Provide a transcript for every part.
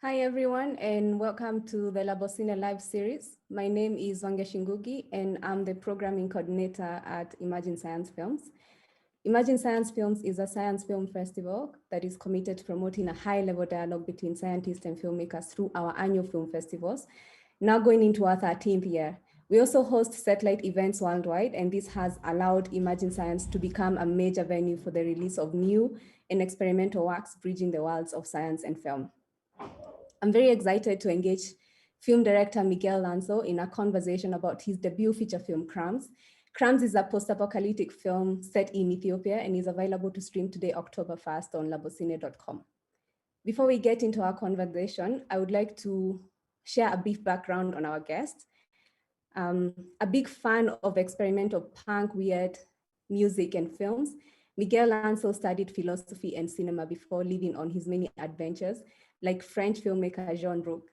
Hi everyone, and welcome to the Labocine live series. My name is Wangeshi Ngugi, and I'm the programming coordinator at Imagine Science Films. Imagine Science Films is a science film festival that is committed to promoting a high-level dialogue between scientists and filmmakers through our annual film festivals, now going into our 13th year. We also host satellite events worldwide, and this has allowed Imagine Science to become a major venue for the release of new and experimental works bridging the worlds of science and film. I'm very excited to engage film director Miguel Llanso in a conversation about his debut feature film, CRUMBS. CRUMBS is a post-apocalyptic film set in Ethiopia and is available to stream today, October 1st on labocine.com. Before we get into our conversation, I would like to share a brief background on our guest. A big fan of experimental punk, weird music and films, Miguel Llanso studied philosophy and cinema before leaving on his many adventures, like French filmmaker Jean Rook.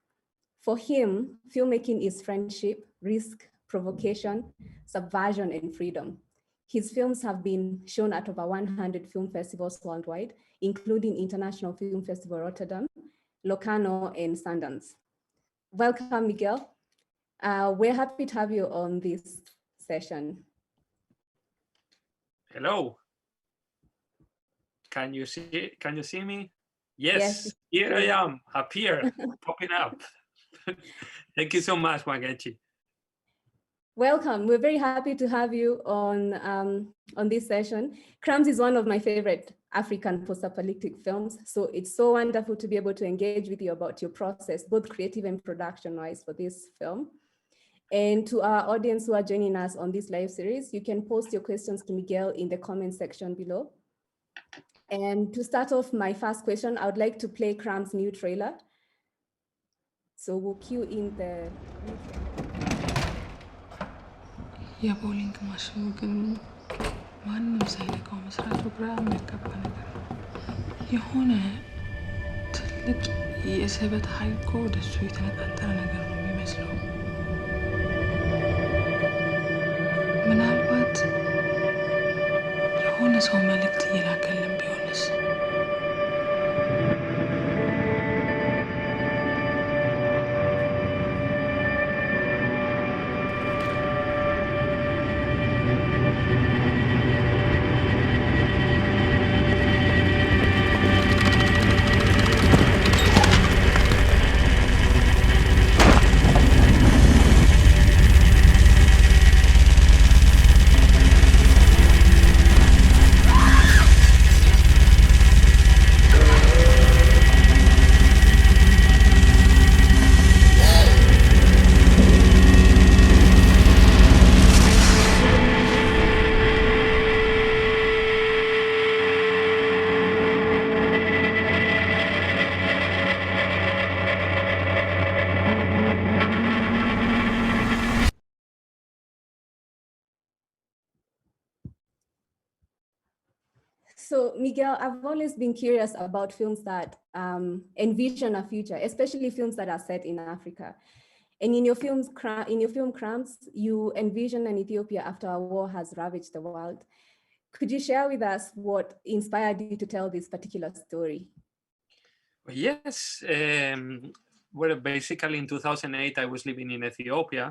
For him, filmmaking is friendship, risk, provocation, subversion, and freedom. His films have been shown at over 100 film festivals worldwide, including International Film Festival Rotterdam, Locarno, and Sundance. Welcome, Miguel. We're happy to have you on this session. Hello. Can you see me? Yes. Yes, here I am, here, popping up. Thank you so much, Wangechi. Welcome. We're very happy to have you on this session. CRUMBS is one of my favorite African post-apocalyptic films. So it's so wonderful to be able to engage with you about your process, both creative and production-wise for this film. And to our audience who are joining us on this live series, you can post your questions to Miguel in the comment section below. And to start off my first question, I would like to play CRUMBS' new trailer. So we'll cue in the new trailer. የቦሊንግ ማሽኑ ግን ማንም ሳይነካው መስራቱ ግራ የሚያጋባ ነገር ነው። የሆነ ትልቅ የስበት ኃይል እኮ ወደሱ የተነጣጠረ ነገር ነው የሚመስለው። ምናልባት የሆነ ሰው መልእክት እየላከልን ቢሆንስ? So Miguel, I've always been curious about films that envision a future, especially films that are set in Africa. And in your film CRUMBS, you envision an Ethiopia after a war has ravaged the world. Could you share with us what inspired you to tell this particular story? Yes. Well, basically in 2008, I was living in Ethiopia,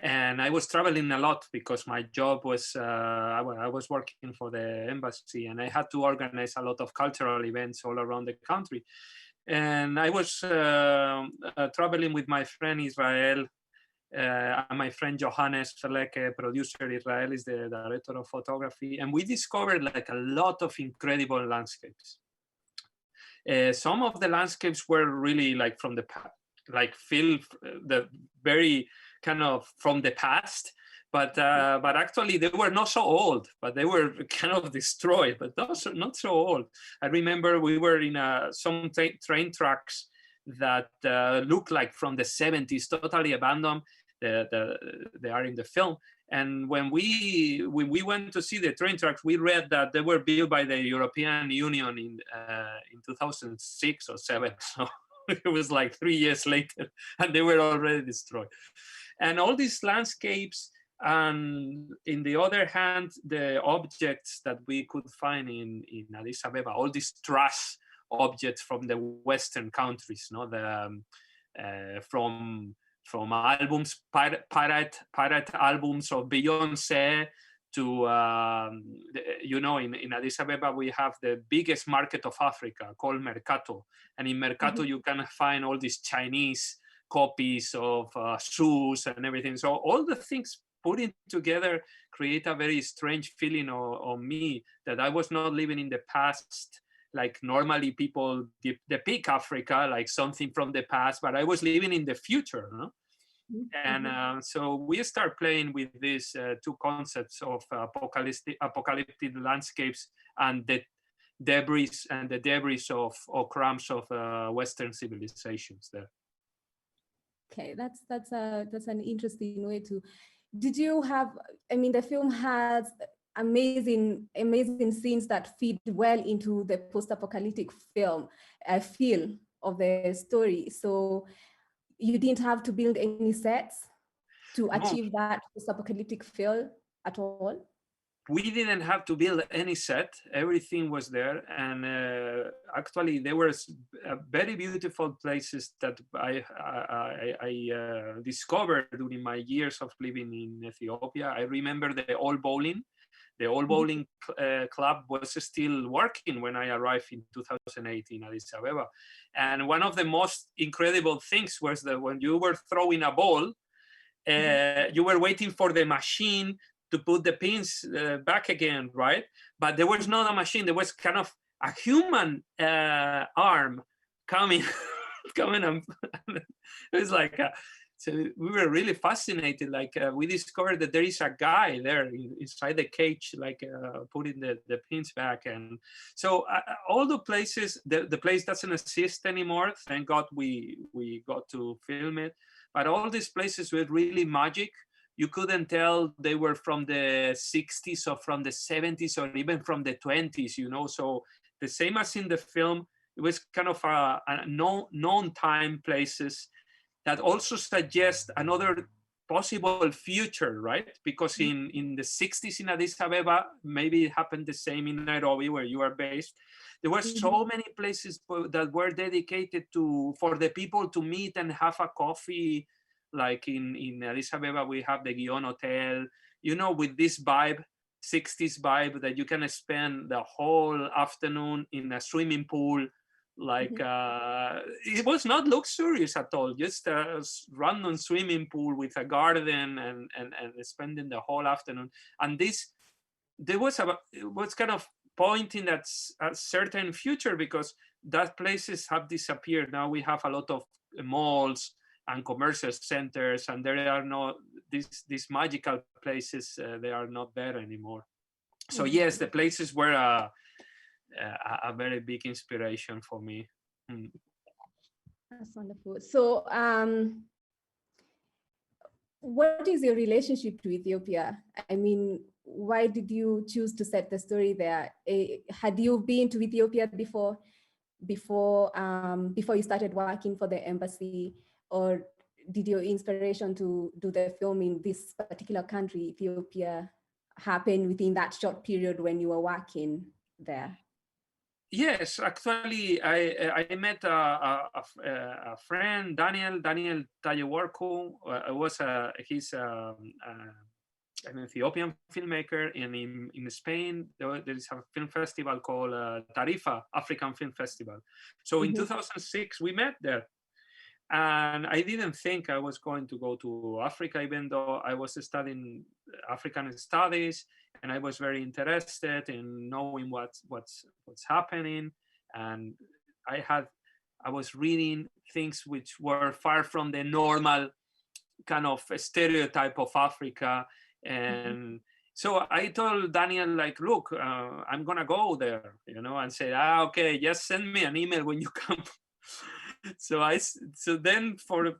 and I was traveling a lot because my job was, I was working for the embassy, and I had to organize a lot of cultural events all around the country. And I was traveling with my friend Israel, and my friend Johannes Feleke, producer. Israel is the director of photography, and we discovered like a lot of incredible landscapes. Some of the landscapes were really like from the like feel the very kind of from the past, but actually they were not so old, but they were kind of destroyed, but not so old. I remember we were in some train tracks that look like from the 70s, totally abandoned. They are in the film. And when we went to see the train tracks, we read that they were built by the European Union in 2006 or 7. So it was like 3 years later, and they were already destroyed. And all these landscapes, and in the other hand, the objects that we could find in Addis Ababa, all this trash objects from the Western countries, no, from albums, pirate albums of Beyonce to in Addis Ababa we have the biggest market of Africa called Mercato, and in Mercato you can find all these Chinese copies of shoes and everything. So all the things putting together create a very strange feeling on me that I was not living in the past like normally people depict Africa like something from the past, but I was living in the future, no? And so we start playing with these two concepts of apocalyptic landscapes and the debris of or crumbs of Western civilizations there. Okay, that's an interesting way to. Did you have? I mean, the film has amazing scenes that feed well into the post-apocalyptic film feel of the story. So you didn't have to build any sets to achieve that post-apocalyptic feel at all? We didn't have to build any set. Everything was there. And actually there were very beautiful places that I discovered during my years of living in Ethiopia. I remember the old bowling. The old bowling club was still working when I arrived in 2008 in Addis Ababa. And one of the most incredible things was that when you were throwing a ball, you were waiting for the machine to put the pins back again, right? But there was not a machine. There was kind of a human arm coming, and it was like, so we were really fascinated. Like we discovered that there is a guy there inside the cage, like putting the pins back. And so all the places, the place doesn't exist anymore. Thank God we got to film it. But all these places were really magic. You couldn't tell they were from the 60s or from the 70s or even from the 20s, you know. So the same as in the film, it was kind of a known time places that also suggest another possible future, right? Because in the 60s in Addis Ababa, maybe it happened the same in Nairobi where you are based. There were so many places that were dedicated for the people to meet and have a coffee. Like in Addis Ababa, we have the Guion Hotel, you know, with this vibe, 60s vibe that you can spend the whole afternoon in a swimming pool. Like it was not luxurious at all, just a random swimming pool with a garden and spending the whole afternoon. And it was kind of pointing at a certain future because that places have disappeared. Now we have a lot of malls and commercial centers, and there are no these magical places. They are not there anymore. So yes, the places were a very big inspiration for me. That's wonderful. So what is your relationship to Ethiopia? I mean, why did you choose to set the story there? Had you been to Ethiopia before you started working for the embassy, or did your inspiration to do the film in this particular country, Ethiopia, happen within that short period when you were working there? Yes, actually, I met a friend, Daniel Tayeworku. He's an Ethiopian filmmaker, and in Spain there is a film festival called Tarifa African Film Festival. So in 2006 we met there, and I didn't think I was going to go to Africa, even though I was studying African studies, and I was very interested in knowing what's happening. And I was reading things which were far from the normal kind of stereotype of Africa. And so I told Daniel, like, look, I'm gonna go there, you know, and say, okay, just send me an email when you come. So then for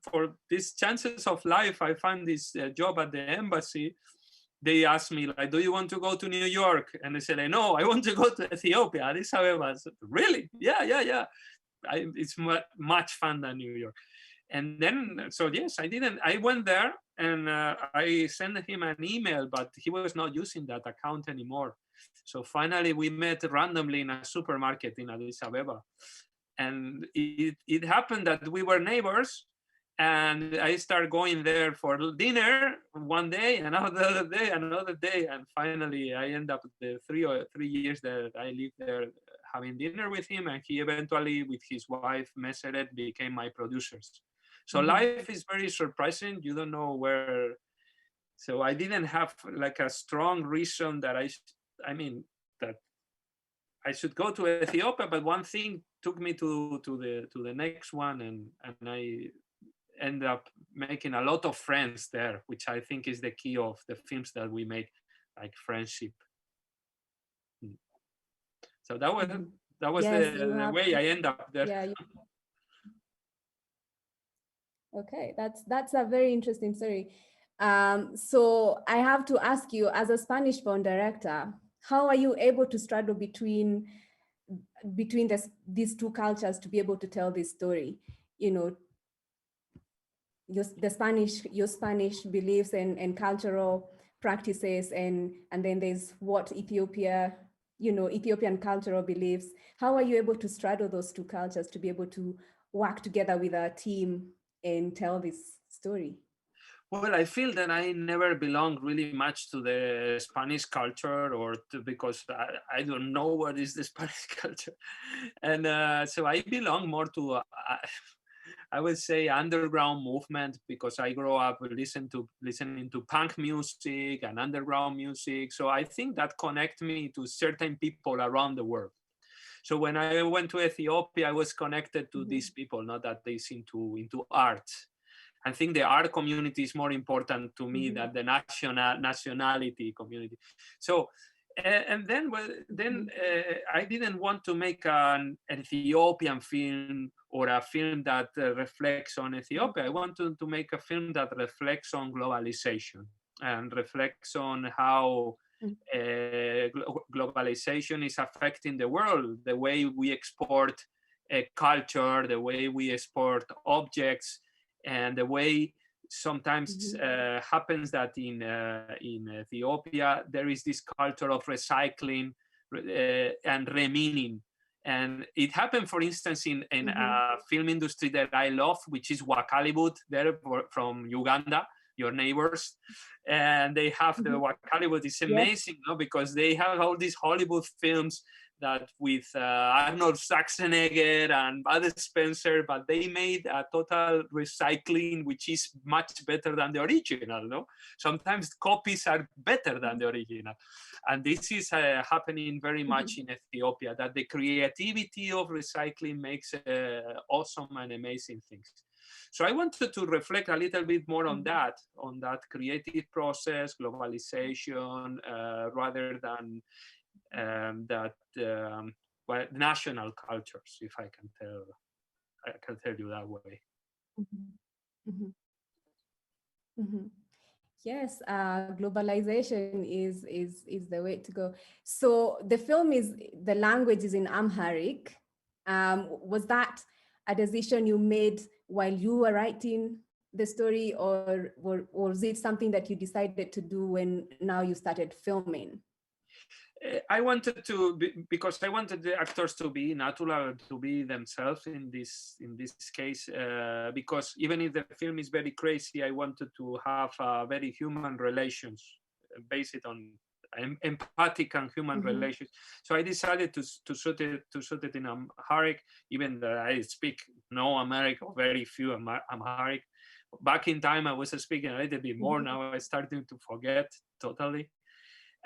these chances of life, I found this job at the embassy. They asked me, like, do you want to go to New York? And I said, no, I want to go to Ethiopia, Addis Ababa. I said, really? Yeah. It's much fun than New York. And then, so yes, I went there, and I sent him an email, but he was not using that account anymore. So finally we met randomly in a supermarket in Addis Ababa. And it happened that we were neighbors, and I started going there for dinner one day, another day, another day, and finally I end up the 3 years that I lived there having dinner with him, and he eventually, with his wife Meseret, became my producers. So life is very surprising. You don't know where. So I didn't have like a strong reason that that I should go to Ethiopia, but one thing took me to the next one, and I end up making a lot of friends there, which I think is the key of the films that we make, like friendship. So that was Yes, the way I end up there. Yeah. Okay, that's a very interesting story. So I have to ask you, as a Spanish film director, how are you able to straddle between these two cultures to be able to tell this story? You know, your Spanish beliefs and cultural practices, and then there's what Ethiopian cultural beliefs. How are you able to straddle those two cultures to be able to work together with a team and tell this story? Well, I feel that I never belonged really much to the Spanish culture, because I don't know what is the Spanish culture, and so I belong more to I would say underground movement, because I grew up listening to punk music and underground music. So I think that connect me to certain people around the world. So when I went to Ethiopia, I was connected to these people, not that they seem into art. I think the art community is more important to me than the nationality community. So, and then I didn't want to make an Ethiopian film or a film that reflects on Ethiopia. I wanted to make a film that reflects on globalization and reflects on how globalization is affecting the world, the way we export culture, the way we export objects, and the way sometimes happens that in Ethiopia there is this culture of recycling and remaining. And it happened, for instance, in a film industry that I love, which is Wakaliwood, there from Uganda, your neighbors. And they have the Wakaliwood. It's amazing, no? Because they have all these Hollywood films that with Arnold Schwarzenegger and Bud Spencer, but they made a total recycling, which is much better than the original. No, sometimes copies are better than the original, and this is happening very much in Ethiopia. That the creativity of recycling makes awesome and amazing things. So I wanted to reflect a little bit more on that creative process, globalization, rather than national cultures, if I can tell you that way. Yes, globalization is the way to go. So the language is in Amharic. Was that a decision you made while you were writing the story, or was it something that you decided to do when now you started filming? I wanted to, because I wanted the actors to be natural, to be themselves in this case, because even if the film is very crazy, I wanted to have very human relations based on empathic and human relations. So I decided to shoot it in Amharic, even though I speak no Amharic or very few Amharic. Back in time, I was speaking a little bit more. Now I started to forget totally.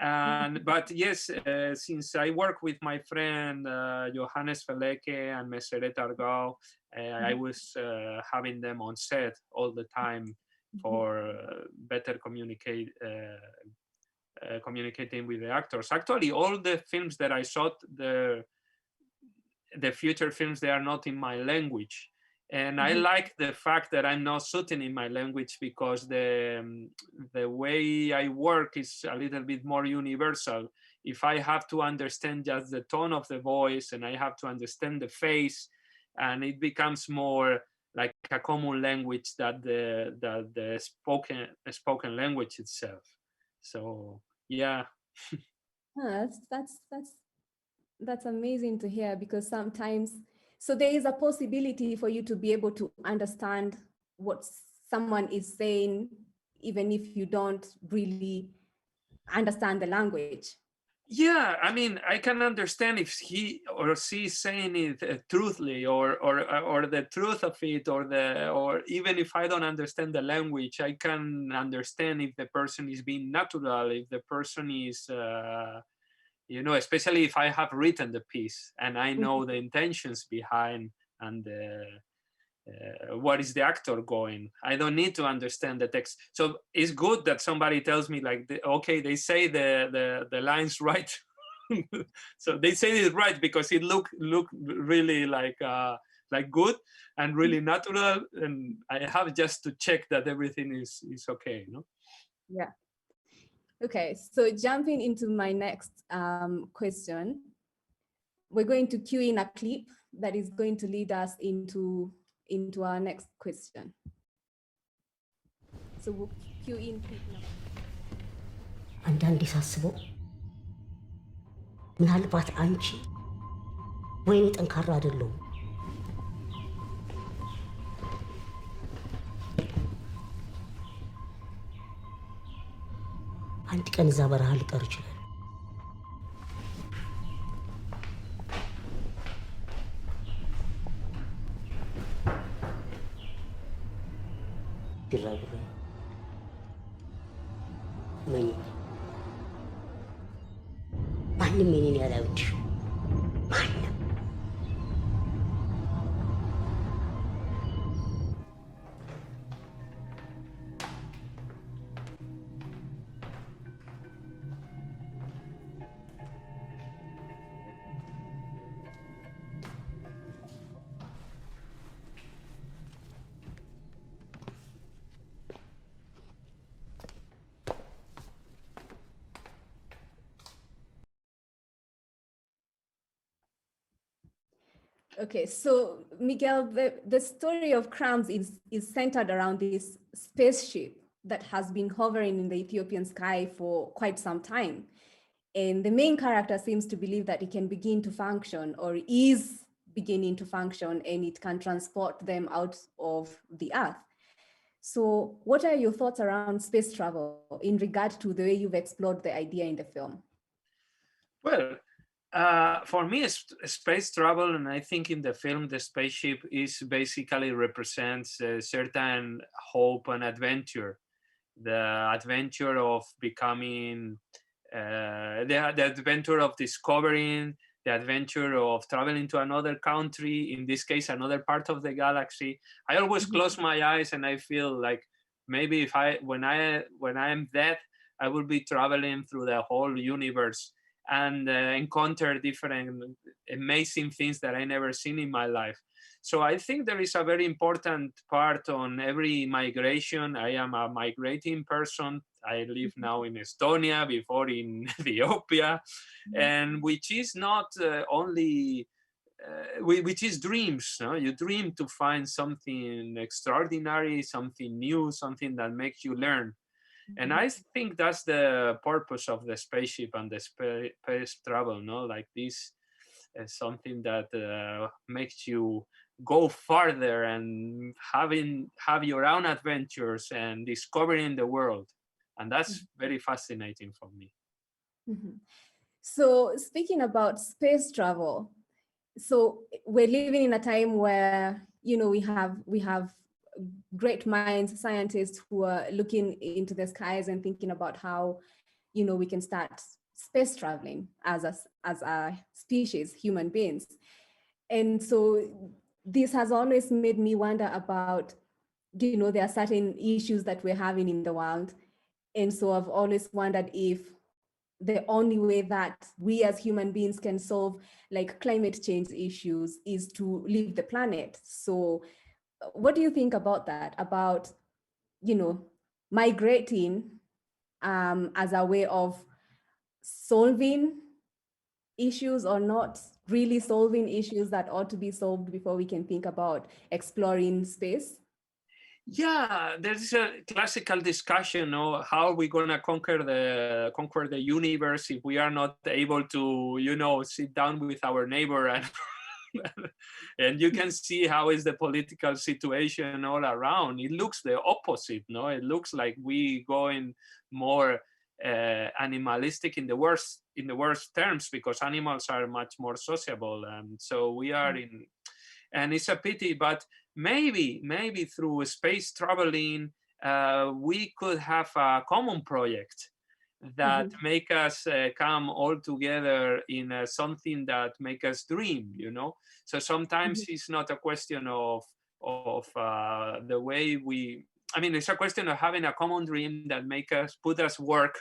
But yes, since I work with my friend Johannes Feleke and Meseret Argao, I was having them on set all the time for better communicating with the actors. Actually, all the films that I shot, the future films, they are not in my language. And I like the fact that I'm not shooting in my language, because the way I work is a little bit more universal. If I have to understand just the tone of the voice, and I have to understand the face, and it becomes more like a common language that the spoken language itself. So yeah. That's amazing to hear, because sometimes, so there is a possibility for you to be able to understand what someone is saying, even if you don't really understand the language. Yeah, I mean, I can understand if he or she is saying it truthfully, or the truth of it, or even if I don't understand the language, I can understand if the person is being natural, if the person is, especially if I have written the piece and I know the intentions behind and what is the actor going. I don't need to understand the text. So it's good that somebody tells me like, okay, they say the lines right. So they say it right because it look really like good and really natural, and I have just to check that everything is okay, Yeah. Okay, so jumping into my next question, we're going to cue in a clip that is going to lead us into our next question. So we'll cue in clip number. አንዳንዴ ሳስበው ምናልባት አንቺ ወይኔ ጠንካራ አይደለሁም አንድ ቀን እዛ በረሃ ልቀር ይችላል ቢራቢራ ምን ማንም የኔን ያላውድሽ ማንም Okay, so Miguel, the story of CRUMBS is centered around this spaceship that has been hovering in the Ethiopian sky for quite some time. And the main character seems to believe that it can begin to function, or is beginning to function, and it can transport them out of the Earth. So what are your thoughts around space travel in regard to the way you've explored the idea in the film? Well, for me, space travel, and I think in the film, the spaceship is basically represents a certain hope and adventure. The adventure of becoming, the adventure of discovering, the adventure of traveling to another country, in this case, another part of the galaxy. I always close my eyes and I feel like maybe if when I am dead, I will be traveling through the whole universe and encounter different amazing things that I never seen in my life. So I think there is a very important part on every migration. I am a migrating person. I live now in Estonia, before in Ethiopia, and which is not only which is dreams. No? You dream to find something extraordinary, something new, something that makes you learn. And I think that's the purpose of the spaceship and the space travel, no? Like this is something that makes you go farther and have your own adventures and discovering the world. And that's very fascinating for me. So speaking about space travel, so we're living in a time where, we have great minds, scientists who are looking into the skies and thinking about how, we can start space traveling as a species, human beings. And so this has always made me wonder about, there are certain issues that we're having in the world. And so I've always wondered if the only way that we as human beings can solve like climate change issues is to leave the planet. So what do you think about that? About, migrating as a way of solving issues, or not really solving issues that ought to be solved before we can think about exploring space? Yeah, there's a classical discussion of how are we gonna conquer the universe if we are not able to, sit down with our neighbor and and you can see how is the political situation all around. It looks the opposite, no? It looks like we going more animalistic in the worst terms, because animals are much more sociable, and so we are in. And it's a pity, but maybe through space traveling, we could have a common project that make us come all together in something that make us dream. So sometimes it's not a question of the way we. I mean, it's a question of having a common dream that put us work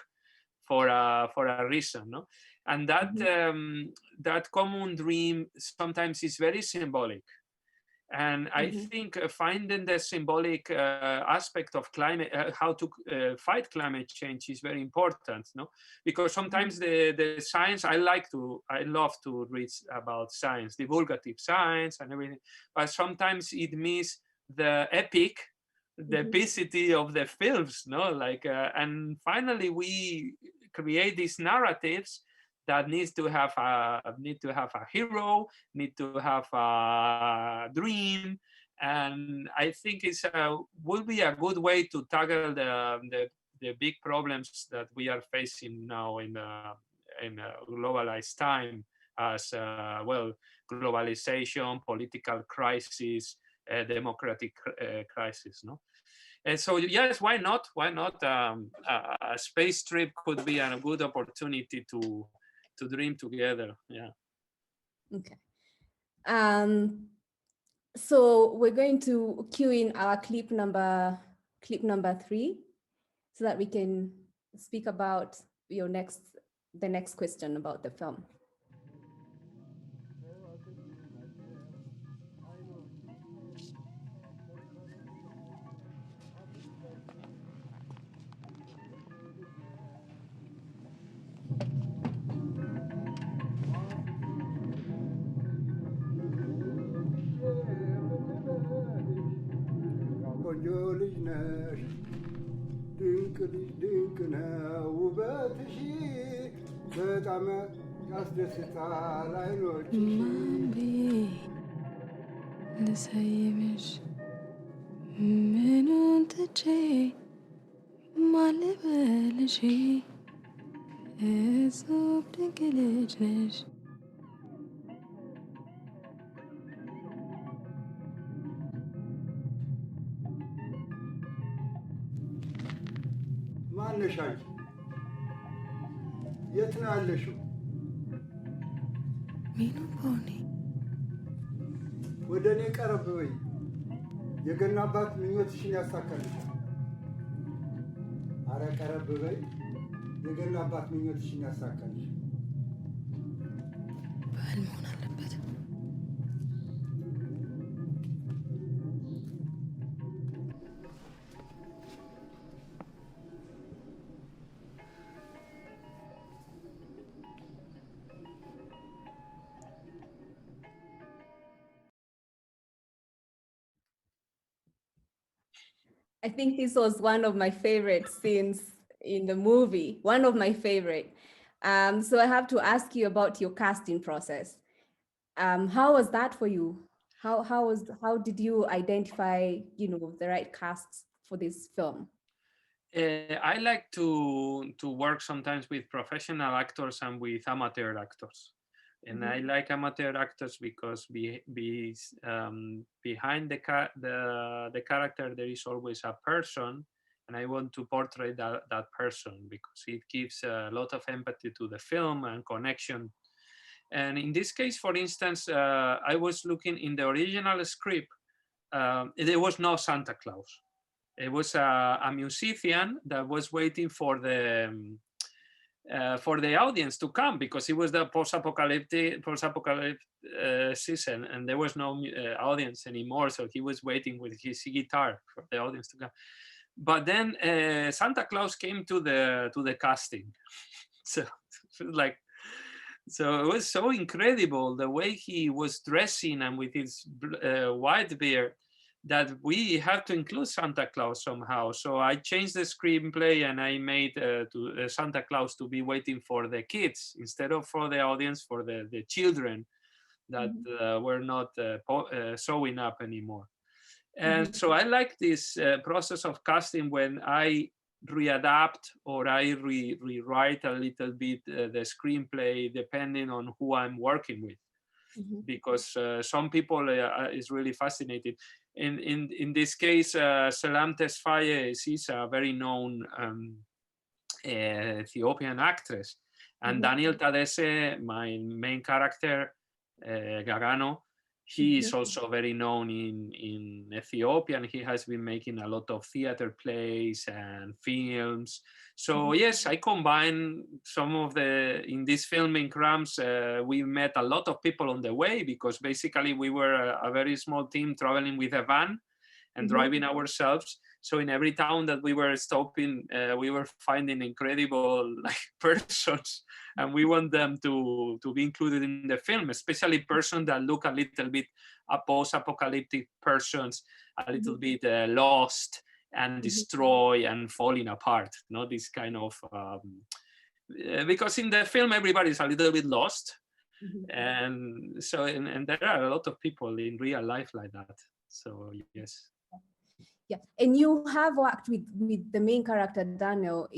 for a reason, no? And that common dream sometimes is very symbolic. And I think finding the symbolic aspect of climate, how to fight climate change, is very important, no? Because sometimes the science, I love to read about science, divulgative science and everything, but sometimes it means the epicity of the films, no? And finally we create these narratives that need to have a hero, need to have a dream, and I think will be a good way to tackle the big problems that we are facing now in a globalized time, as globalization, political crisis, democratic crisis, no? And so, yes, why not? Why not? A space trip could be a good opportunity to dream together. Yeah. Okay. So we're going to cue in our clip number 3, so that we can speak about the next question about the film. ቆንጆ ልጅ ነሽ ድንቅ ልጅ ድንቅ ነው ውበትሽ በጣም ያስደስታል አይኖችሽ ማንቤ ልሰይምሽ ምኑን ትቼ ማልበልሽ እጹብ ድንቅ ልጅ ነሽ ማነሽ አንቺ የት ነው ያለሽው ሚኑ ቦኔ ወደ እኔ ቀረብ በይ የገና አባት ምኞትሽን ያሳካልሻል አረ ቀረብ በይ የገና አባት ምኞትሽን ያሳካልሻል ባህል መሆን አለበት I think this was one of my favorite scenes in the movie, one of my favorite. So I have to ask you about your casting process. How was that for you? How did you identify, the right casts for this film? I like to work sometimes with professional actors and with amateur actors. And I like amateur actors because behind the character there is always a person, and I want to portray that person because it gives a lot of empathy to the film and connection. And in this case, for instance, I was looking in the original script. There was no Santa Claus. It was a musician that was waiting for the audience to come because it was the post-apocalyptic season and there was no audience anymore. So he was waiting with his guitar for the audience to come. But then Santa Claus came to the casting. So it was so incredible the way he was dressing and with his white beard. that we have to include Santa Claus somehow. So I changed the screenplay and I made Santa Claus to be waiting for the kids instead of for the audience, for the children that were not showing up anymore. And so I like this process of casting when I readapt or I rewrite a little bit the screenplay depending on who I'm working with. Because some people is really fascinated. In this case, Selam Tesfaye is a very known Ethiopian actress, and Daniel Tadesse, my main character, Gagano, he is also very known in Ethiopia, and he has been making a lot of theater plays and films. So yes, I combine some of in this film in CRUMBS, we met a lot of people on the way because basically we were a very small team traveling with a van and driving ourselves. So in every town that we were stopping, we were finding incredible persons, and we want them to be included in the film, especially persons that look a little bit post-apocalyptic persons, a little bit lost and destroy and falling apart. This kind of because in the film everybody's a little bit lost, and so and there are a lot of people in real life like that. So yes. Yeah, and you have worked with the main character Daniel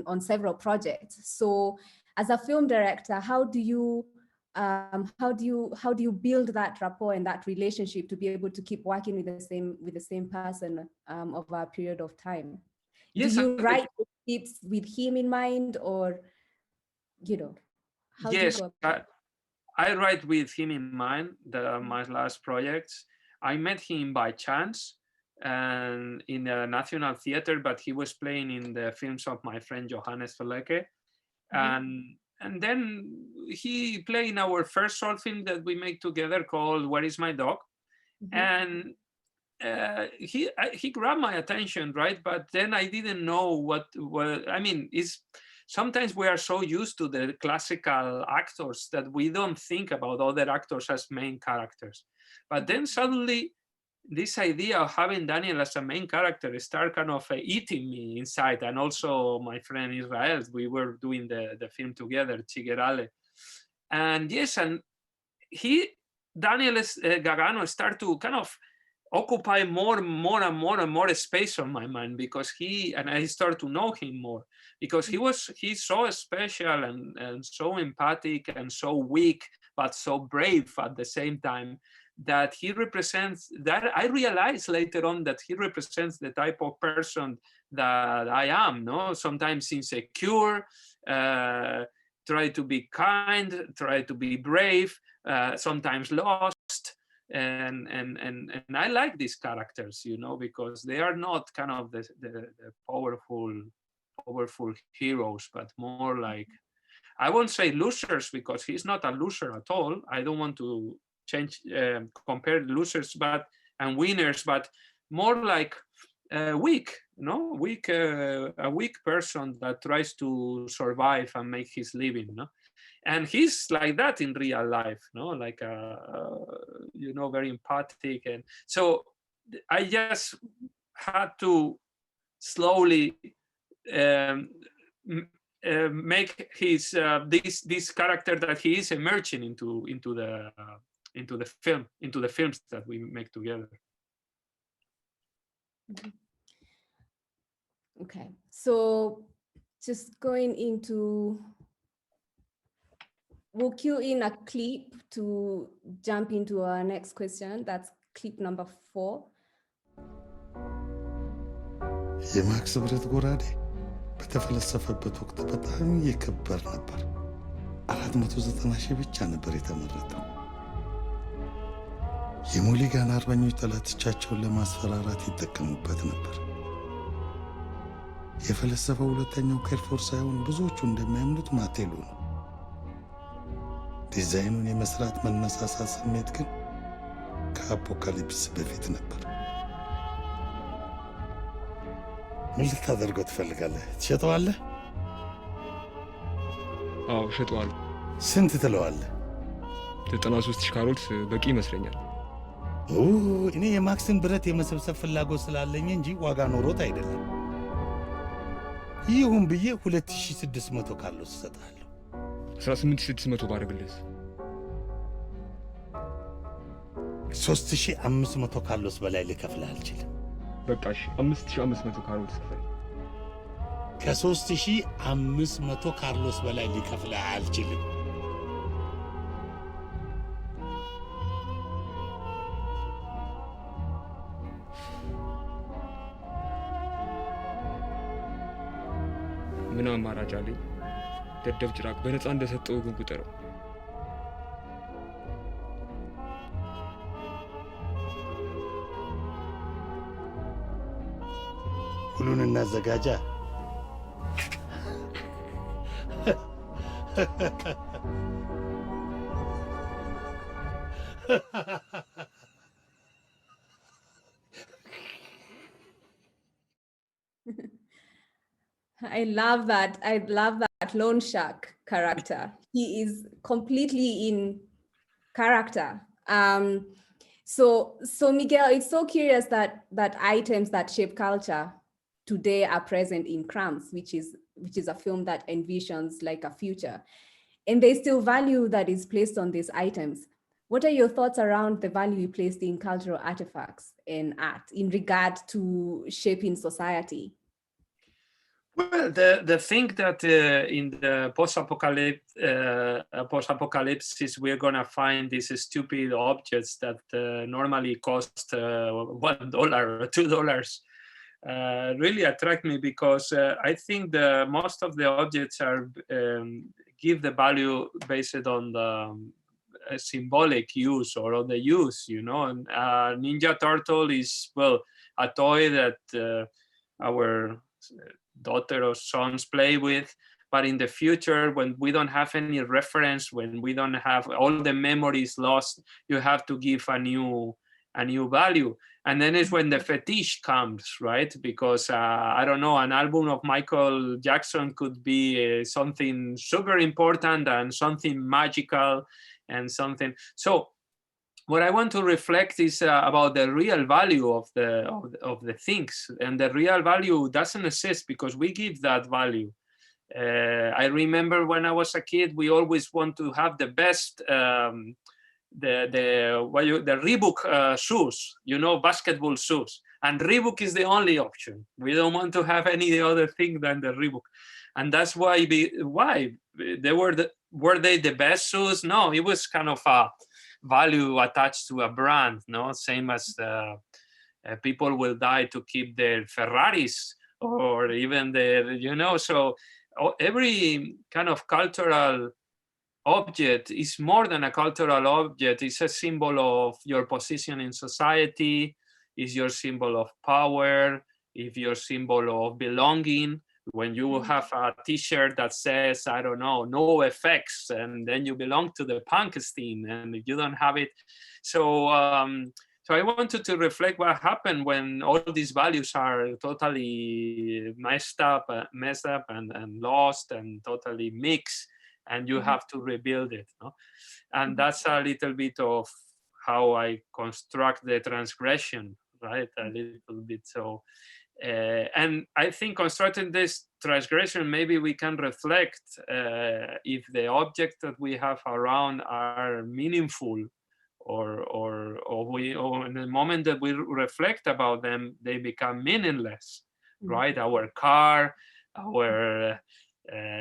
on several projects. So, as a film director, how do you build that rapport and that relationship to be able to keep working with the same person over a period of time? Yes, do you write scripts with him in mind, or how yes, do you go? I write with him in mind. My last projects, I met him by chance. And in a national theater, but he was playing in the films of my friend Johannes Verlecke. And then he played in our first short film that we made together called Where Is My Dog? And he grabbed my attention, right? But then I didn't know what I mean, sometimes we are so used to the classical actors that we don't think about other actors as main characters. But then suddenly, this idea of having Daniel as a main character started kind of eating me inside, and also my friend Israel. We were doing the film together, Chigerale. And yes, and Daniel Gagano started to kind of occupy more and more space on my mind, because I started to know him more, because he's so special and so empathic and so weak, but so brave at the same time, that he represents, that I realized later on that he represents the type of person that I am, sometimes insecure, try to be kind, try to be brave, sometimes lost. And I like these characters, because they are not kind of the powerful heroes, but more like, I won't say losers, because he's not a loser at all. I don't want to compare losers and winners, but more like weak, a weak person that tries to survive and make his living, and he's like that in real life, like very empathic. And so I just had to slowly make his this character that he is emerging into the films that we make together. Okay, so just going into, we'll cue in a clip to jump into our next question. That's clip number 4. የማክስ ብረት ጎራዴ በተፈለሰፈበት ወቅት በጣም ይከበር ነበር። 490 ሺህ ብቻ ነበር የተመረተው። የሙሊጋን አርበኞች ጠላቶቻቸውን ለማስፈራራት ይጠቀሙበት ነበር። የፈለሰፈው ሁለተኛው ኬርፎር ሳይሆን ብዙዎቹ እንደሚያምኑት ማቴሉ ነው። ዲዛይኑን የመስራት መነሳሳት ስሜት ግን ከአፖካሊፕስ በፊት ነበር። ምን ልታደርገው ትፈልጋለህ? ትሸጠዋለህ? አዎ እሸጠዋለሁ። ስንት ትለዋለህ? 93 ሺህ ካሮት በቂ ይመስለኛል። እኔ የማክስን ብረት የመሰብሰብ ፍላጎት ስላለኝ እንጂ ዋጋ ኖሮት አይደለም። ይሁን ብዬ 2600 ካርሎስ እሰጥሃለሁ። 18600 ባደርግልህ 3500 ካርሎስ በላይ ልከፍልህ አልችልም። በቃ እሺ 5500 ካርሎስ ክፈል። ከ3500 ካርሎስ በላይ ሊከፍልህ አልችልም። ምን አማራጭ አለኝ? ደደብ ጭራቅ በነፃ እንደሰጠው ግን ቁጠረው። ሁሉን እናዘጋጃ። I love that. I love that loan shark character. He is completely in character. So Miguel, it's so curious that items that shape culture today are present in CRUMBS, which is a film that envisions like a future, and there's still value that is placed on these items. What are your thoughts around the value placed in cultural artifacts and art in regard to shaping society? Well, the thing that in the post-apocalypse we're gonna find these stupid objects that normally cost $1 or $2 really attract me, because I think most of the objects are give the value based on the symbolic use or on the use, you know. And Ninja Turtle is, well, a toy that our daughter or sons play with, but in the future, when we don't have any reference, when we don't have all the memories lost, you have to give a new value. And then it's when the fetish comes, right? Because I don't know, an album of Michael Jackson could be something super important and something magical and something. So what I want to reflect is about the real value of the things, and the real value doesn't exist because we give that value. I remember when I was a kid, we always want to have the best, the Reebok shoes, you know, basketball shoes, and Reebok is the only option. We don't want to have any other thing than the Reebok, and that's why they were they the best shoes? No, it was kind of a value attached to a brand, no? Same as people will die to keep their Ferraris or even their, you know, so every kind of cultural object is more than a cultural object. It's a symbol of your position in society, is your symbol of power, is your symbol of belonging. When you have a t-shirt that says, I don't know, no effects, and then you belong to the punk scene, and you don't have it. So I wanted to reflect what happened when all these values are totally messed up and lost and totally mixed, and you have to rebuild it, no? And that's a little bit of how I construct the transgression, right? A little bit. So and I think constructing this transgression, maybe we can reflect if the objects that we have around are meaningful, or in the moment that we reflect about them, they become meaningless, right? Our car, our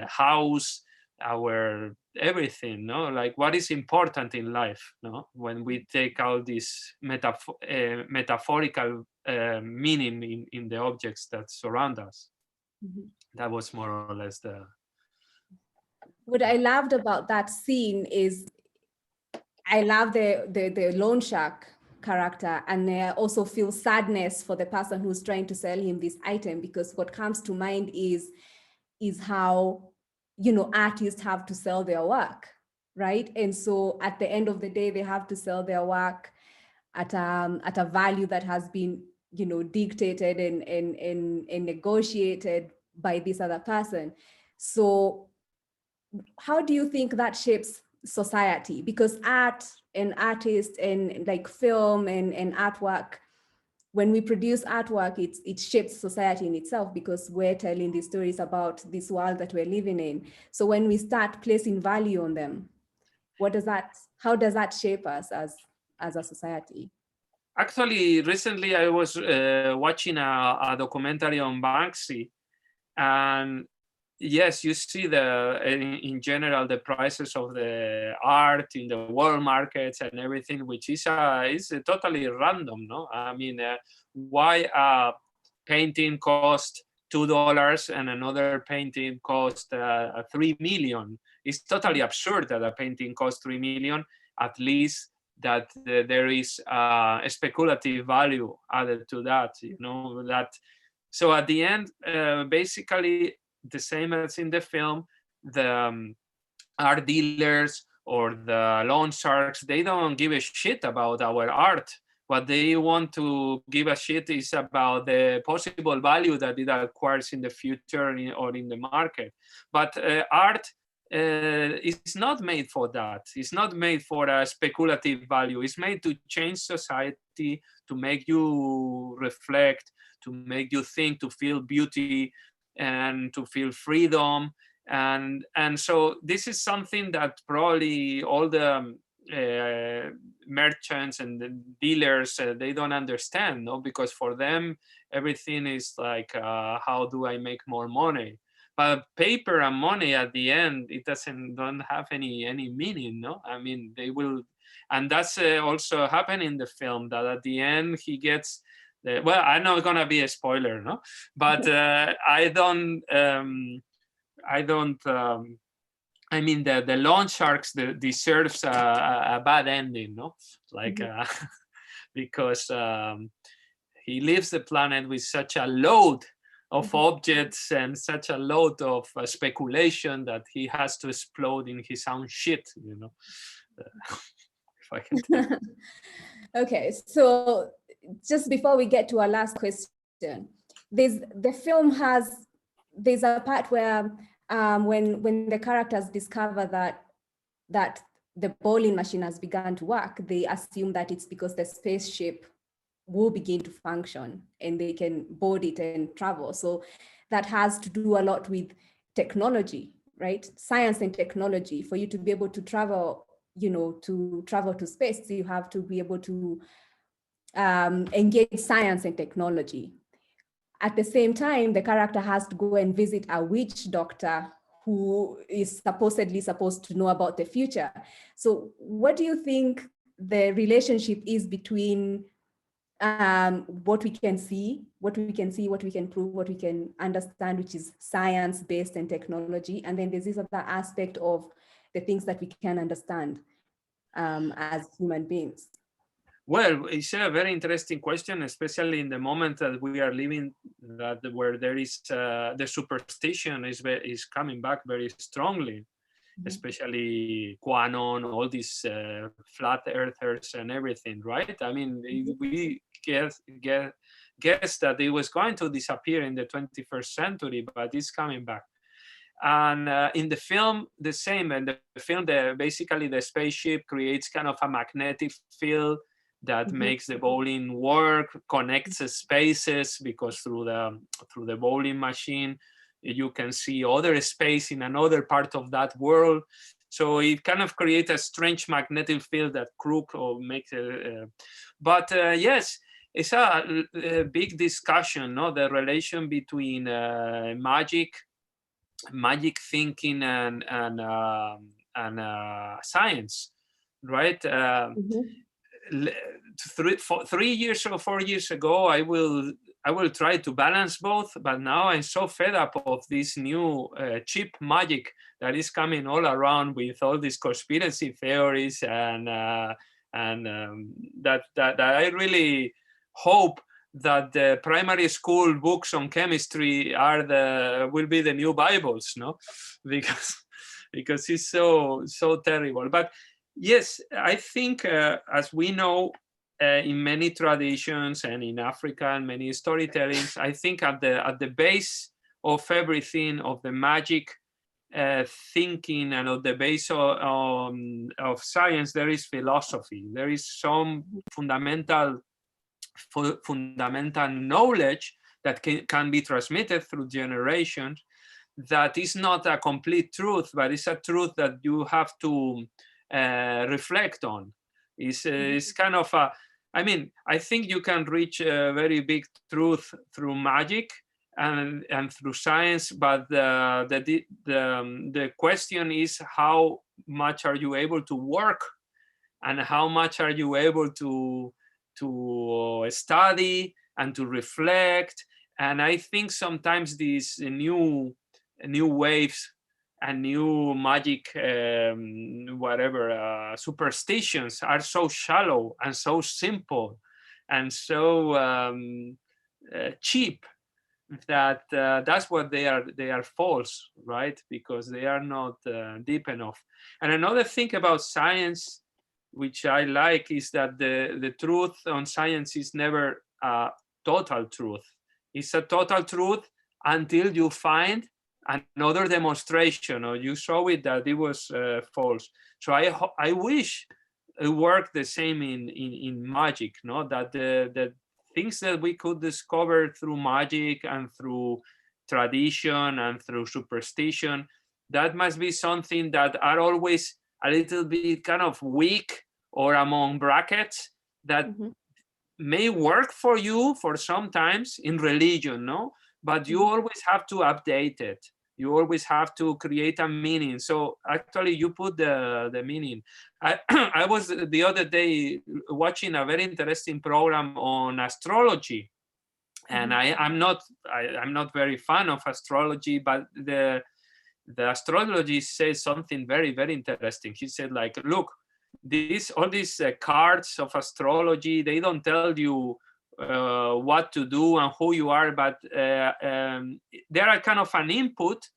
house, our everything, no? Like, what is important in life, no? When we take all this metaphorical meaning in the objects that surround us. That was more or less the... What I loved about that scene is I love the loan shark character, and I also feel sadness for the person who's trying to sell him this item, because what comes to mind is how, you know, artists have to sell their work, right? And so at the end of the day, they have to sell their work at a value that has been, you know, dictated and negotiated by this other person. So how do you think that shapes society, because art and artists and like film and artwork, when we produce artwork, it shapes society in itself, because we're telling these stories about this world that we're living in. So when we start placing value on them, how does that shape us as a society? Actually, recently I was watching a documentary on Banksy, and yes, you see in general the prices of the art in the world markets and everything, which is totally random, no? I mean, why a painting cost $2 and another painting cost 3 million? It's totally absurd that a painting costs 3 million. At least that there is a speculative value added to that, you know, that. So at the end, basically the same as in the film, the art dealers or the loan sharks, they don't give a shit about our art. What they want to give a shit is about the possible value that it acquires in the future or in the market. But art is not made for that. It's not made for a speculative value. It's made to change society, to make you reflect, to make you think, to feel beauty, and to feel freedom. And so this is something that probably all the merchants and the dealers, they don't understand, no? Because for them, everything is like, how do I make more money? But paper and money at the end, it don't have any meaning, no? I mean, they will, and that's also happened in the film, that at the end he gets, well, I'm not gonna be a spoiler, no? But I mean, the loan sharks deserves a bad ending, no? Like, because he leaves the planet with such a load of objects and such a load of speculation that he has to explode in his own shit, you know. If I can tell. Okay, so just before we get to our last question, there's a part where when the characters discover that the bowling machine has begun to work, they assume that it's because the spaceship will begin to function and they can board it and travel. So that has to do a lot with technology, right? Science and technology. For you to be able to travel, you know, to travel to space, you have to be able to engage science and technology. At the same time, the character has to go and visit a witch doctor who is supposedly supposed to know about the future. So what do you think the relationship is between what we can see, what we can prove, what we can understand, which is science-based and technology, and then there's this other aspect of the things that we can understand as human beings? Well, it's a very interesting question, especially in the moment that we are living, where there is the superstition is coming back very strongly, especially QAnon, all these flat earthers and everything, right? I mean, we guess that it was going to disappear in the 21st century, but it's coming back. And in the film, the same. In the film, basically the spaceship creates kind of a magnetic field that makes the bowling work, connects spaces, because through the bowling machine, you can see other space in another part of that world. So it kind of creates a strange magnetic field that crook or makes it. But yes, it's a big discussion, no? The relation between magic thinking and science, right? 3 years or 4 years ago, I will try to balance both, but now I'm so fed up of this new cheap magic that is coming all around with all these conspiracy theories, and that I really hope that the primary school books on chemistry will be the new Bibles, no? Because it's so terrible. But yes, I think as we know, in many traditions and in Africa and many storytellings, I think at the base of everything, of the magic, thinking and on the base of science, there is philosophy. There is some fundamental knowledge that can be transmitted through generations, that is not a complete truth, but it's a truth that you have to reflect on. It's kind of a, I mean, I think you can reach a very big truth through magic and through science, but the question is, how much are you able to work, and how much are you able to study and to reflect? And I think sometimes these new waves and new magic, superstitions are so shallow and so simple and so cheap, that that's what they are false, right? Because they are not deep enough. And another thing about science, which I like, is that the truth on science is never a total truth. It's a total truth until you find another demonstration, or you show it that it was false. So I wish it worked the same in magic, no? That the things that we could discover through magic and through tradition and through superstition, that must be something that are always a little bit kind of weak, or among brackets, that may work for you for sometimes in religion, no? But you always have to update it. You always have to create a meaning. So actually you put the meaning. I was the other day watching a very interesting program on astrology. And I'm not very fan of astrology, but the astrologist says something very, very interesting. He said, like, look, all these cards of astrology, they don't tell you what to do and who you are, but they are kind of an input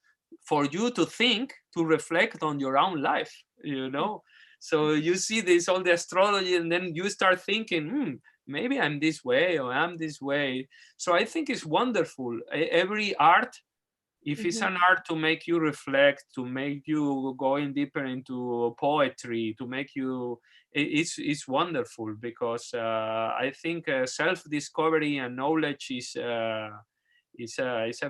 for you to think, to reflect on your own life, you know? So you see this, all the astrology, and then you start thinking, maybe I'm this way, or I'm this way. So I think it's wonderful. Every art, if it's an art to make you reflect, to make you go in deeper into poetry, to make you, it's wonderful, because I think self-discovery and knowledge is a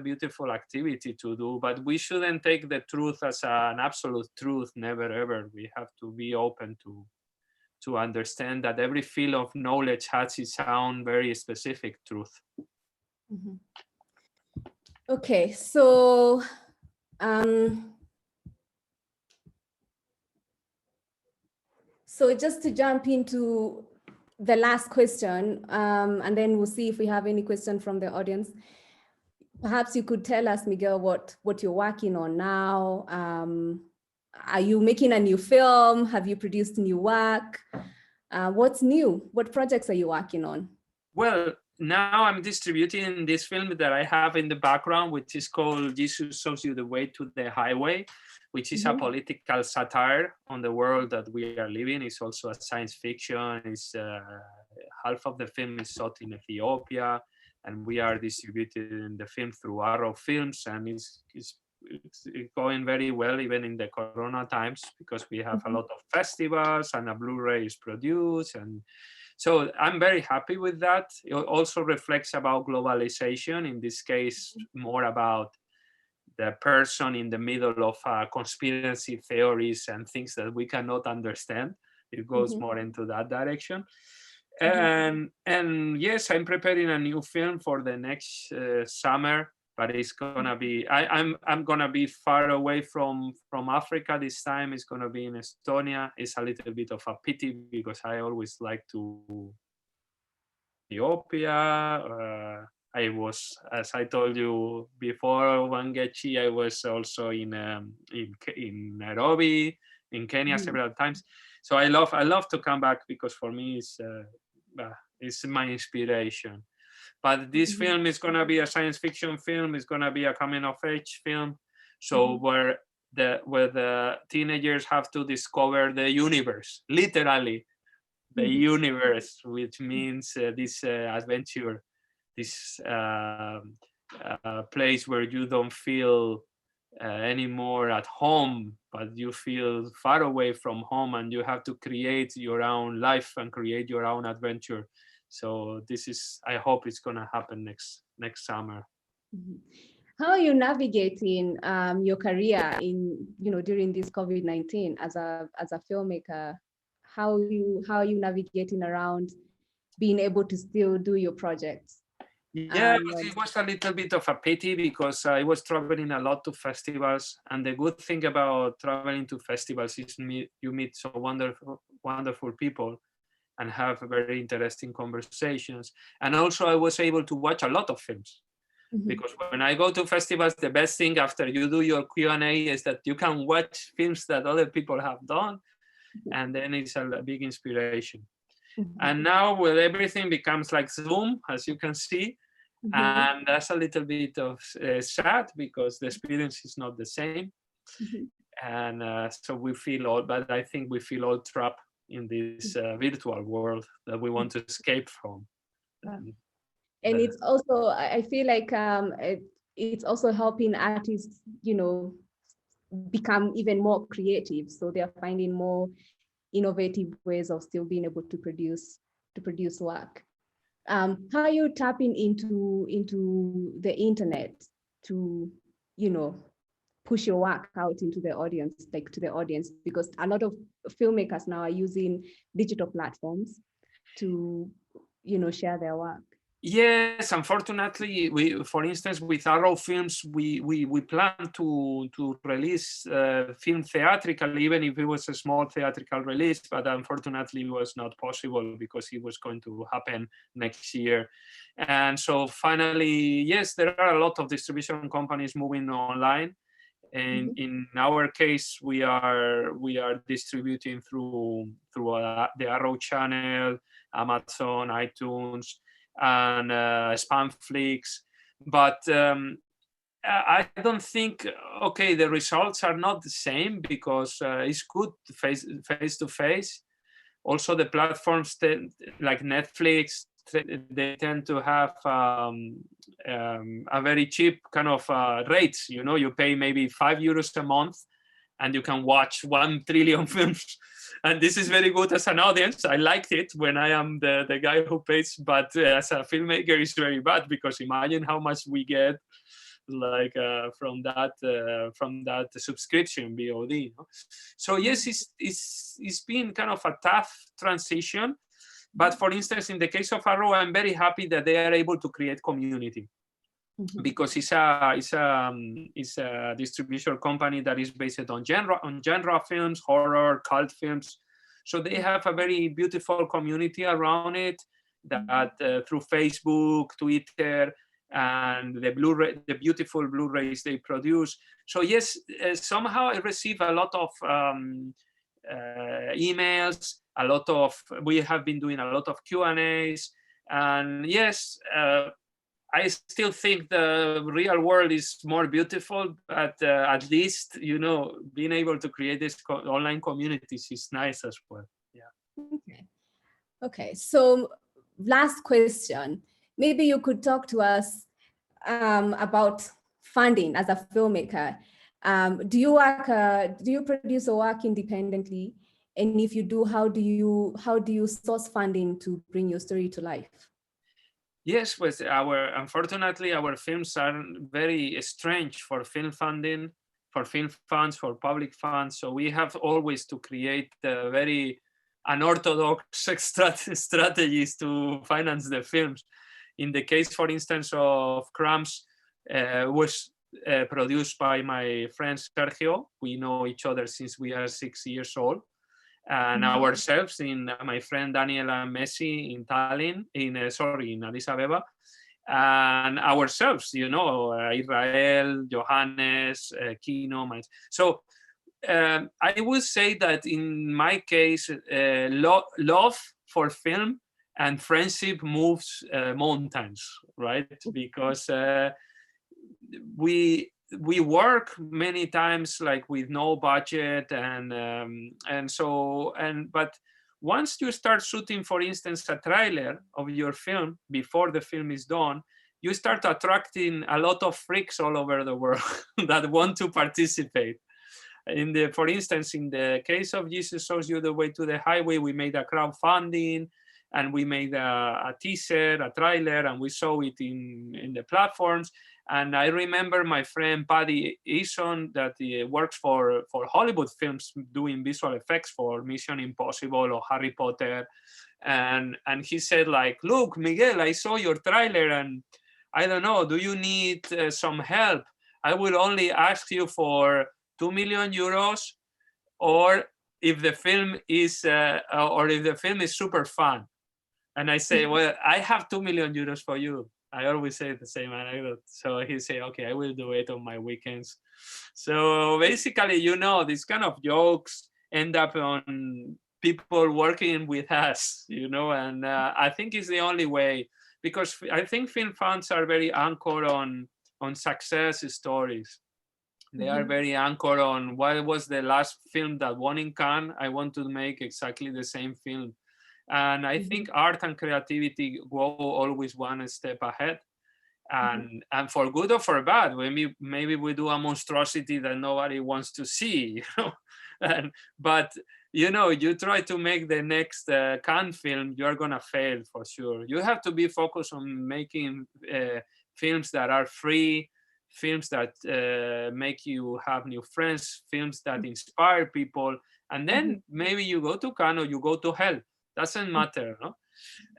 beautiful activity to do. But we shouldn't take the truth as an absolute truth, never ever. We have to be open to understand that every field of knowledge has its own very specific truth. Okay, so so just to jump into the last question, and then we'll see if we have any question from the audience. Perhaps you could tell us, Miguel, what you're working on now. Are you making a new film? Have you produced new work? What's new? What projects are you working on? Well, now I'm distributing this film that I have in the background, which is called Jesus Shows You the Way to the Highway, which is a political satire on the world that we are living. It's also a science fiction. It's half of the film is shot in Ethiopia, and we are distributing the film through Arrow Films, and it's going very well, even in the Corona times, because we have a lot of festivals and a Blu-ray is produced. And so I'm very happy with that. It also reflects about globalization, in this case, more about the person in the middle of conspiracy theories and things that we cannot understand. It goes more into that direction. And yes, I'm preparing a new film for the next summer, but it's gonna be, I'm gonna be far away from Africa this time. It's gonna be in Estonia. It's a little bit of a pity, because I always like to Ethiopia. I was, as I told you before, Wangechi, I was also in Nairobi, in Kenya several times. So I love to come back, because for me it's my inspiration. But this film is gonna be a science fiction film. It's gonna be a coming of age film. So where the teenagers have to discover the universe, literally the universe, which means this adventure, this place where you don't feel anymore at home, but you feel far away from home and you have to create your own life and create your own adventure. So this is, I hope it's going to happen next summer. Mhm. How are you navigating your career in, during this COVID-19 as a filmmaker? How are you navigating around being able to still do your projects? Yeah, it was a little bit of a pity because I was traveling a lot to festivals, and the good thing about traveling to festivals is you meet so wonderful people and have very interesting conversations. And also I was able to watch a lot of films. Mhm. Because when I go to festivals, the best thing after you do your Q&A is that you can watch films that other people have done, and then it's a big inspiration. Mhm. And now, well, everything becomes like Zoom, as you can see, Mhm. and that's a little bit of sad because the experience is not the same. Mhm. And so we feel all, but I think we feel all trapped in this virtual world that we want to escape from. And it's also, I feel like it's also helping artists, become even more creative. So they're finding more innovative ways of still being able to produce work. How are you tapping into the internet to, push your work out into the audience, like to the audience, because a lot of filmmakers now are using digital platforms to, share their work. Yes, unfortunately, for instance, with Arrow Films, we plan to release film theatrically, even if it was a small theatrical release, but unfortunately it was not possible because it was going to happen next year. And so finally, yes, there are a lot of distribution companies moving online. And in our case, we are distributing through the Arrow channel, Amazon, iTunes, and Spamflix. But I don't think, okay, the results are not the same because it's good face to face. Also, the platforms like Netflix, they tend to have a very cheap kind of rates. You pay maybe €5 a month, and you can watch 1 trillion films. And this is very good as an audience. I liked it when I am the guy who pays, but as a filmmaker, it's very bad because imagine how much we get like from that subscription VOD. So yes, it's been kind of a tough transition. But for instance, in the case of Arrow, I'm very happy that they are able to create community. Because it's a distribution company that is based on genre films, horror, cult films. So they have a very beautiful community around it that through Facebook, Twitter, and the beautiful Blu-rays they produce. So yes, somehow I receive a lot of emails, we have been doing a lot of Q&As, and yes, I still think the real world is more beautiful, but at least, being able to create this online communities is nice as well. Yeah. Okay. So last question, maybe you could talk to us about funding as a filmmaker. Do you produce or work independently? And if you do, how do you source funding to bring your story to life? Yes, unfortunately, our films are very strange for film funding, for film funds, for public funds. So we have always to create very unorthodox strategies to finance the films. In the case, for instance, of CRUMBS, was produced by my friend Sergio. We know each other since we are 6 years old. And ourselves, in my friend Daniela Messi in Tallinn, in Addis Abeba, and ourselves, Israel, Johannes, Kino. So I would say that in my case, love for film and friendship moves mountains, right? Because we work many times like with no budget, but once you start shooting, for instance, a trailer of your film before the film is done, you start attracting a lot of freaks all over the world that want to participate. For instance, in the case of Jesus Shows You the Way to the Highway, we made a crowdfunding, and we made a teaser, a trailer, and we saw it in the platforms. And I remember my friend Paddy Eason, that works for Hollywood films, doing visual effects for Mission Impossible or Harry Potter. And he said, like, look, Miguel, I saw your trailer, and I don't know, do you need some help? I will only ask you for 2 million euros, or if the film is super fun. And I say, well, I have 2 million euros for you. I always say the same anecdote. So he say, okay, I will do it on my weekends. So basically, these kind of jokes end up on people working with us, and I think it's the only way, because I think film fans are very anchored on success stories. They are very anchored on what was the last film that won in Cannes. I want to make exactly the same film. And I think art and creativity go always one step ahead. And for good or for bad, maybe we do a monstrosity that nobody wants to see, but you try to make the next Cannes film, you're gonna fail for sure. You have to be focused on making films that are free, films that make you have new friends, films that inspire people, and then maybe you go to Cannes or you go to hell. Doesn't matter, no?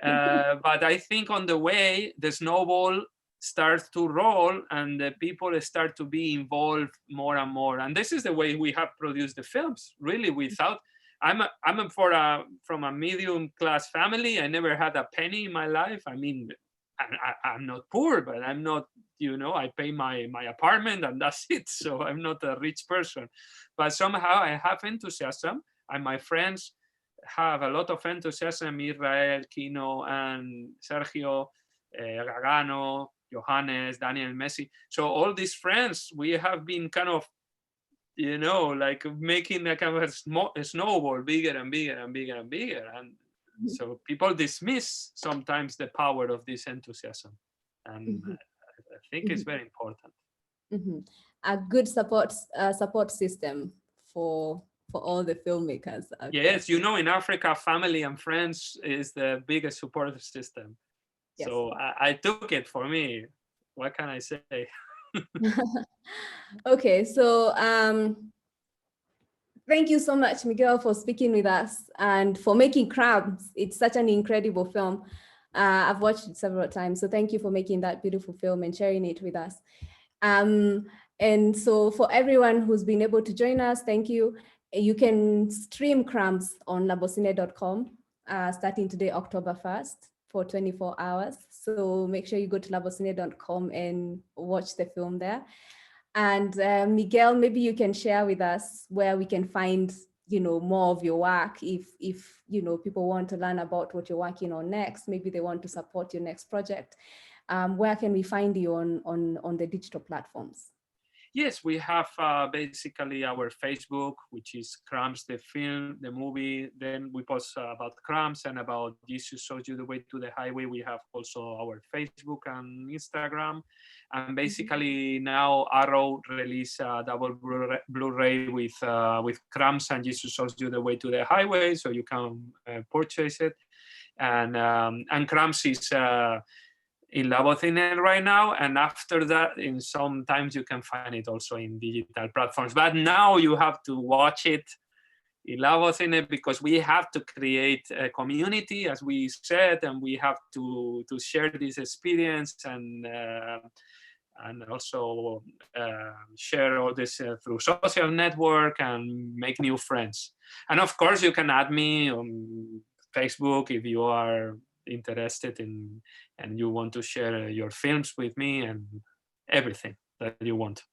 But I think on the way, the snowball starts to roll, and the people start to be involved more and more. And this is the way we have produced the films. Really, without, from a medium class family. I never had a penny in my life. I mean, I'm not poor, but I'm not, I pay my apartment and that's it. So I'm not a rich person, but somehow I have enthusiasm, and my friends have a lot of enthusiasm. Israel, Kino, and Sergio, Gagano, Johannes, Daniel, Messi. So all these friends, we have been kind of, like making a kind of a snowball bigger and bigger and bigger and bigger. And so people dismiss sometimes the power of this enthusiasm. And I think it's very important. A good support system for all the filmmakers. Yes, in Africa, family and friends is the biggest support system. Yes. So I took it for me. What can I say? Okay, so thank you so much, Miguel, for speaking with us and for making CRUMBS. It's such an incredible film. I've watched it several times, so thank you for making that beautiful film and sharing it with us. And so for everyone who's been able to join us, thank you. You can stream CRUMBS on labocine.com starting today, October 1st, for 24 hours. So make sure you go to labocine.com and watch the film there. And Miguel, maybe you can share with us where we can find, more of your work. If people want to learn about what you're working on next, maybe they want to support your next project. Where can we find you on the digital platforms? Yes, we have basically our Facebook, which is CRUMBS, the film, the movie. Then we post about CRUMBS and about Jesus Shows You the Way to the Highway. We have also our Facebook and Instagram. And basically now Arrow released a double Blu-ray with CRUMBS and Jesus Shows You the Way to the Highway, so you can purchase it. And CRUMBS is in Labocine right now, and after that, sometimes you can find it also in digital platforms. But now you have to watch it in Labocine, because we have to create a community, as we said, and we have to share this experience and also share all this through social network and make new friends. And of course, you can add me on Facebook if you are interested in and you want to share your films with me and everything that you want.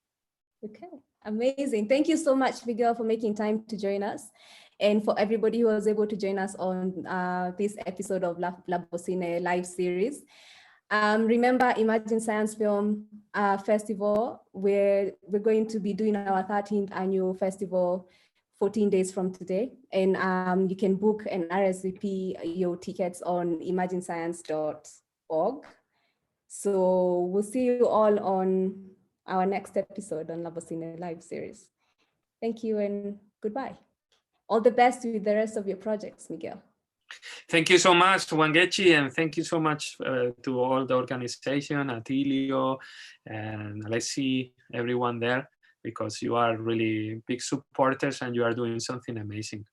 Okay, amazing. Thank you so much, Miguel, for making time to join us, and for everybody who was able to join us on this episode of Labocine live series. Remember, Imagine Science Film Festival, we're going to be doing our 13th annual festival 14 days from today, and you can book and RSVP your tickets on imaginescience.org. So we'll see you all on our next episode on Labocine Live series. Thank you and goodbye. All the best with the rest of your projects, Miguel. Thank you so much, Wangechi, and thank you so much to all the organization, Atilio and Alessi, everyone there, because you are really big supporters and you are doing something amazing.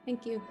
Thank you.